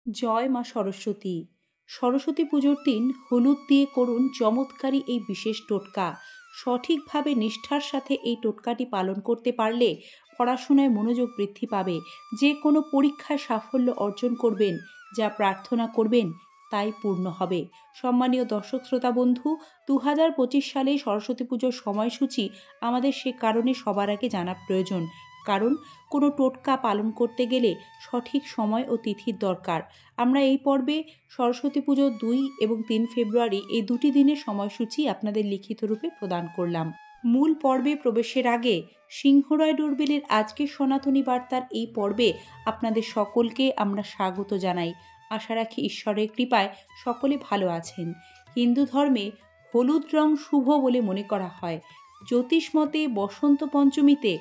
জয় মা সরস্বতী। সরস্বতী পুজোর দিন হলুদ দিয়ে করুন চমৎকারী এই বিশেষ টোটকা। সঠিকভাবে নিষ্ঠার সাথে এই টোটকাটি পালন করতে পারলে পড়াশোনায় মনোযোগ বৃদ্ধি পাবে, যে কোনো পরীক্ষায় সাফল্য অর্জন করবেন, যা প্রার্থনা করবেন তাই পূর্ণ হবে। সম্মানীয় দর্শক শ্রোতা বন্ধু, 2025 সালে সরস্বতী পুজোর সময়সূচি আমাদের সে কারণে সবার আগে জানা প্রয়োজন, কারণ কোনো টোটকা পালন করতে গেলে সঠিক সময় ও তিথির দরকার। আমরা এই পর্বে সরস্বতী পুজো 2 এবং 3 ফেব্রুয়ারি এই দুটি দিনের সময়সূচি আপনাদের লিখিত রূপে প্রদান করলাম। মূল পর্বে প্রবেশের আগে সিংহরায় ডোরবেলের আজকের সনাতনী বার্তার এই পর্বে আপনাদের সকলকে আমরা স্বাগত জানাই। আশা রাখি ঈশ্বরের কৃপায় সকলে ভালো আছেন। হিন্দু ধর্মে হলুদ রং শুভ বলে মনে করা হয়। জ্যোতিষ মতে বসন্ত পঞ্চমীতে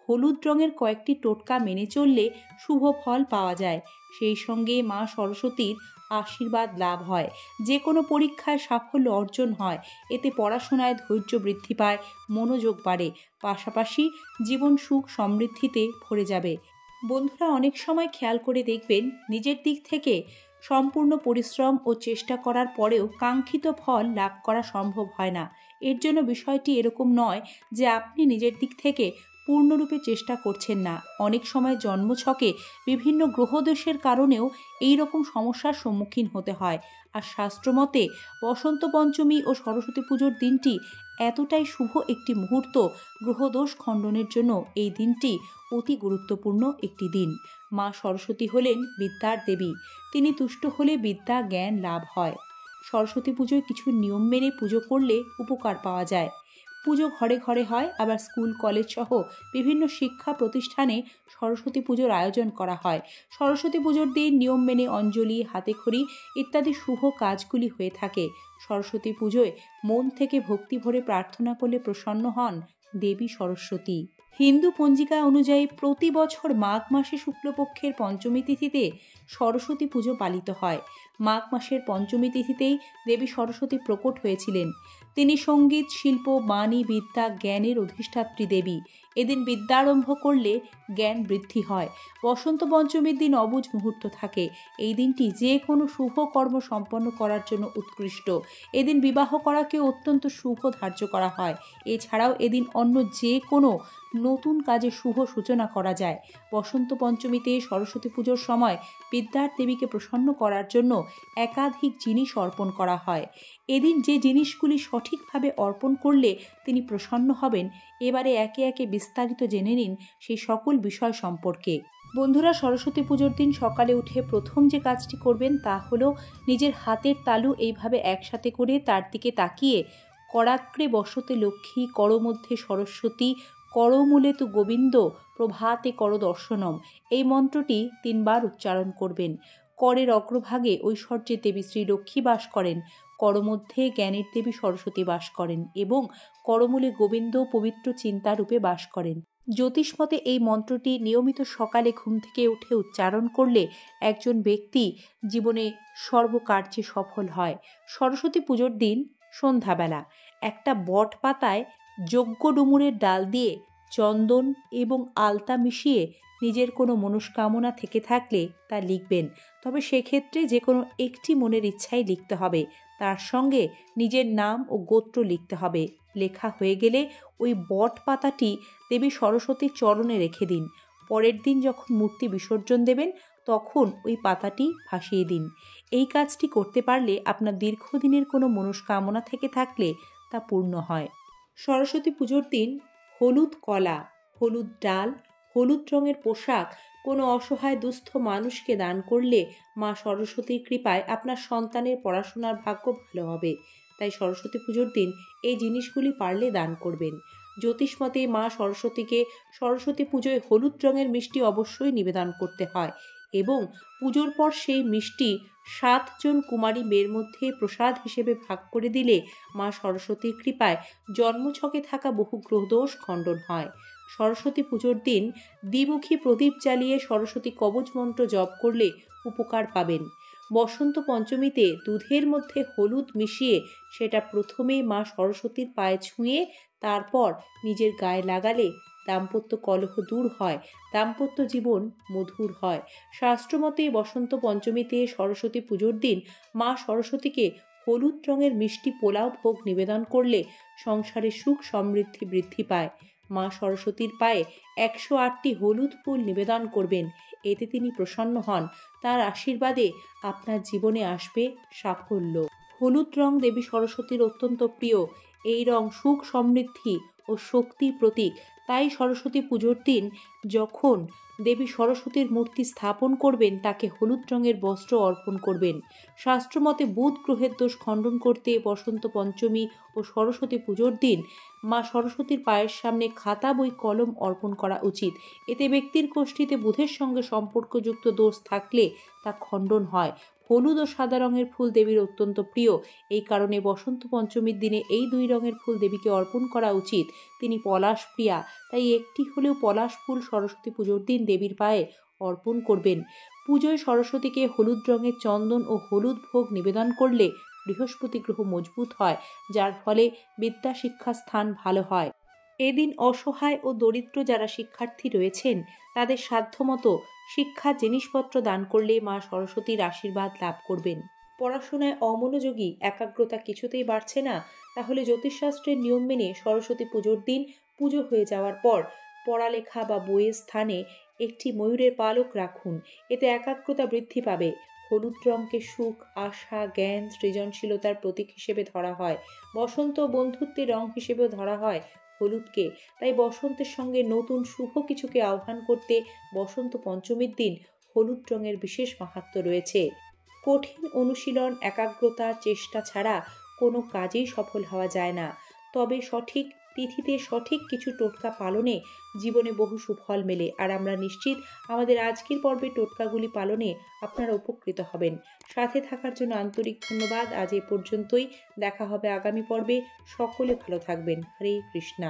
হলুদ রঙের কয়েকটি টোটকা মেনে চললে শুভ ফল পাওয়া যায়। সেই সঙ্গে মা সরস্বতীর আশীর্বাদ লাভ হয়, যে কোনো পরীক্ষায় সাফল্য অর্জন হয়। এতে পড়াশোনায় ধৈর্য বৃদ্ধি পায়, মনোযোগ বাড়ে, পাশাপাশি জীবন সুখ সমৃদ্ধিতে ভরে যাবে। বন্ধুরা, অনেক সময় খেয়াল করে দেখবেন নিজের দিক থেকে সম্পূর্ণ পরিশ্রম ও চেষ্টা করার পরেও কাঙ্ক্ষিত ফল লাভ করা সম্ভব হয় না। এর জন্য বিষয়টি এরকম নয় যে আপনি নিজের দিক থেকে পূর্ণরূপে চেষ্টা করছেন না। অনেক সময় জন্মছকে বিভিন্ন গ্রহদোষের কারণেও এই রকম সমস্যার সম্মুখীন হতে হয়। আর শাস্ত্রমতে বসন্ত পঞ্চমী ও সরস্বতী পুজোর দিনটি এতটাই শুভ একটি মুহূর্ত, গ্রহদোষ খণ্ডনের জন্য এই দিনটি অতি গুরুত্বপূর্ণ একটি দিন। মা সরস্বতী হলেন বিদ্যার দেবী। তিনি তুষ্ট হলে বিদ্যা জ্ঞান লাভ হয়। সরস্বতী পুজোয় কিছু নিয়ম মেনে পুজো করলে উপকার পাওয়া যায়। পুজো ঘরে ঘরে হয়, আবার স্কুল কলেজ সহ বিভিন্ন শিক্ষা প্রতিষ্ঠানে সরস্বতী পুজোর আয়োজন করা হয়। সরস্বতী পুজোর দিন নিয়ম মেনে অঞ্জলি, হাতেখড়ি ইত্যাদি শুভ কাজগুলি হয়ে থাকে। সরস্বতী পুজোয় মন থেকে ভক্তি ভরে প্রার্থনা করলে প্রসন্ন হন দেবী সরস্বতী। হিন্দু পঞ্জিকা অনুযায়ী প্রতি বছর মাঘ মাসে শুক্লপক্ষের পঞ্চমী তিথিতে সরস্বতী পুজো পালিত হয়। মাঘ মাসের পঞ্চমী তিথিতেই দেবী সরস্বতী প্রকট হয়েছিলেন। তিনি সঙ্গীত, শিল্প, বাণী, বিদ্যা, জ্ঞানের অধিষ্ঠাত্রী দেবী। এদিন বিদ্যারম্ভ করলে জ্ঞান বৃদ্ধি হয়। বসন্ত পঞ্চমীর দিন অবুঝ মুহূর্ত থাকে। এই দিনটি যে কোনো শুভ কর্ম সম্পন্ন করার জন্য উৎকৃষ্ট। এদিন বিবাহ করাকেও অত্যন্ত শুভ ধার্য করা হয়। এছাড়াও এদিন অন্য যে কোনো নতুন কাজে শুভ সূচনা করা যায়। বসন্ত পঞ্চমীতে সরস্বতী পুজোর সময় বিদ্যার দেবীকে প্রসন্ন করার জন্য একাধিক জিনিস অর্পণ করা হয়। এদিন যে জিনিসগুলি সঠিকভাবে অর্পণ করলে তিনি প্রসন্ন হবেন, এবারে একে একে বিস্তারিত জেনে নিন সেই সকল বিষয় সম্পর্কে। বন্ধুরা, সরস্বতী পুজোর দিন সকালে উঠে প্রথম যে কাজটি করবেন তা হলো নিজের হাতের তালু এইভাবে একসাথে করে তার দিকে তাকিয়ে করাগ্রে বসতে লক্ষ্মী, করমধ্যে সরস্বতী, করমূলে তু গোবিন্দ, প্রভাতে কর দর্শনম, এই মন্ত্রটি 3 বার উচ্চারণ করবেন। করের অগ্রভাগে ঐশ্বর্যের দেবী শ্রী লক্ষ্মী বাস করেন, করমধ্যে জ্ঞানের দেবী সরস্বতী বাস করেন এবং করমূলে গোবিন্দ পবিত্র চিন্তারূপে বাস করেন। জ্যোতিষমতে এই মন্ত্রটি নিয়মিত সকালে ঘুম থেকে উঠে উচ্চারণ করলে একজন ব্যক্তি জীবনে সর্বকার্যে সফল হয়। সরস্বতী পুজোর দিন সন্ধ্যাবেলা একটা বট পাতায় যজ্ঞ ডুমুরের ডাল দিয়ে চন্দন এবং আলতা মিশিয়ে নিজের কোনো মনস্কামনা থেকে থাকলে তা লিখবেন। তবে সেক্ষেত্রে যে কোনো একটি মনের ইচ্ছাই লিখতে হবে। তার সঙ্গে নিজের নাম ও গোত্র লিখতে হবে। লেখা হয়ে গেলে ওই বট পাতাটি দেবী সরস্বতীর চরণে রেখে দিন। পরের দিন যখন মূর্তি বিসর্জন দেবেন তখন ওই পাতাটি ভাসিয়ে দিন। এই কাজটি করতে পারলে আপনার দীর্ঘদিনের কোনো মনস্কামনা থেকে থাকলে তা পূর্ণ হয়। সরস্বতী পুজোর দিন হলুদ কলা, হলুদ ডাল, হলুদ রঙের পোশাক কোনো অসহায় দুস্থ মানুষকে দান করলে মা সরস্বতীর কৃপায় আপনার সন্তানের পড়াশোনার ভাগ্য ভালো হবে। তাই সরস্বতী পুজোর দিন এই জিনিসগুলি পারলে দান করবেন। জ্যোতিষমতে মা সরস্বতীকে সরস্বতী পুজোয় হলুদ রঙের মিষ্টি অবশ্যই নিবেদন করতে হয় এবং পুজোর পর সেই মিষ্টি 7 জন কুমারী মেয়ের মধ্যে প্রসাদ হিসেবে ভাগ করে দিলে মা সরস্বতীর কৃপায় জন্মছকে থাকা বহু গ্রহদোষ খণ্ডন হয়। সরস্বতী পুজোর দিন দ্বিমুখী প্রদীপ জ্বালিয়ে সরস্বতী কবচ মন্ত্র জপ করলে উপকার পাবেন। বসন্ত পঞ্চমীতে দুধের মধ্যে হলুদ মিশিয়ে সেটা প্রথমে মা সরস্বতীর পায়ে ছুঁয়ে তারপর নিজের গায়ে লাগালে দাম্পত্য কলহ দূর হয়, দাম্পত্য জীবন মধুর হয়। শাস্ত্রমতে বসন্ত পঞ্চমীতে সরস্বতী পুজোর দিন মা সরস্বতীকে হলুদ রঙের মিষ্টি পোলাও ভোগ নিবেদন করলে সংসারে সুখ সমৃদ্ধি বৃদ্ধি পায়। মা সরস্বতীর পায়ে 108টি হলুদ ফুল নিবেদন করবেন, এতে তিনি প্রসন্ন হন। তার আশীর্বাদে আপনার জীবনে আসবে সাফল্য। হলুদ রং দেবী সরস্বতীর অত্যন্ত প্রিয়। এই রং সুখ সমৃদ্ধি ও শক্তির প্রতীক। তাই সরস্বতী পুজোর দিন যখন দেবী সরস্বতীর মূর্তি স্থাপন করবেন, তাকে হলুদ রঙের বস্ত্র অর্পণ করবেন। শাস্ত্রমতে বুধ গ্রহের দোষ খণ্ডন করতে বসন্ত পঞ্চমী ও সরস্বতী পুজোর দিন মা সরস্বতীর পায়ের সামনে খাতা, বই, কলম অর্পণ করা উচিত। এতে ব্যক্তির কোষ্ঠীতে বুধের সঙ্গে সম্পর্কযুক্ত দোষ থাকলে তা খণ্ডন হয়। হলুদ ও সাদা রঙের ফুল দেবীর অত্যন্ত প্রিয়। এই কারণে বসন্ত পঞ্চমীর দিনে এই দুই রঙের ফুল দেবীকে অর্পণ করা উচিত। তিনি পলাশ প্রিয়া, তাই একটি হলেও পলাশ ফুল সরস্বতী পুজোর দিন দেবীর পায়ে অর্পণ করবেন। পুজোয় সরস্বতীকে হলুদ রঙের চন্দন ও হলুদ ভোগ নিবেদন করলে বৃহস্পতি গ্রহ মজবুত হয়, যার ফলে বিদ্যা শিক্ষা স্থান ভালো হয়। এদিন অসহায় ও দরিদ্র যারা শিক্ষার্থী রয়েছেন, তাদের সাধ্যমতো শিক্ষা জিনিসপত্র দান করলে মা সরস্বতীর আশীর্বাদ লাভ করবেন। পড়াশোনায় অমনোযোগী, একাগ্রতা কিছুতেই বাড়ছে না, তাহলে জ্যোতিষশাস্ত্রের নিয়ম মেনে সরস্বতী পুজোর দিন পুজো হয়ে যাওয়ার পর পড়ালেখা বা বইয়ের স্থানে একটি ময়ূরের পালক রাখুন। এতে একাগ্রতা বৃদ্ধি পাবে। হলুদ রঙকে সুখ, আশা, জ্ঞান, সৃজনশীলতার প্রতীক হিসেবে ধরা হয়। বসন্ত ও বন্ধুত্বের রং হিসেবেও ধরা হয় হলুদকে। তাই বসন্তের সঙ্গে নতুন শুভ কিছুকে আহ্বান করতে বসন্ত পঞ্চমীর দিন হলুদ রঙের বিশেষ মাহাত্ম্য রয়েছে। কঠিন অনুশীলন, একাগ্রতা, চেষ্টা ছাড়া কোনো কাজেই সফল হওয়া যায় না। তবে সঠিক তিথিতে সঠিক কিছু টোটকা পালনে জীবনে বহু সুফল মেলে। আর আমরা নিশ্চিত আমাদের আজকের পর্বে টোটকাগুলি পালনে আপনারা উপকৃত হবেন। সাথে থাকার জন্য আন্তরিক ধন্যবাদ। আজ এ পর্যন্তই। দেখা হবে আগামী পর্বে। সকলে ভালো থাকবেন। হরে কৃষ্ণা।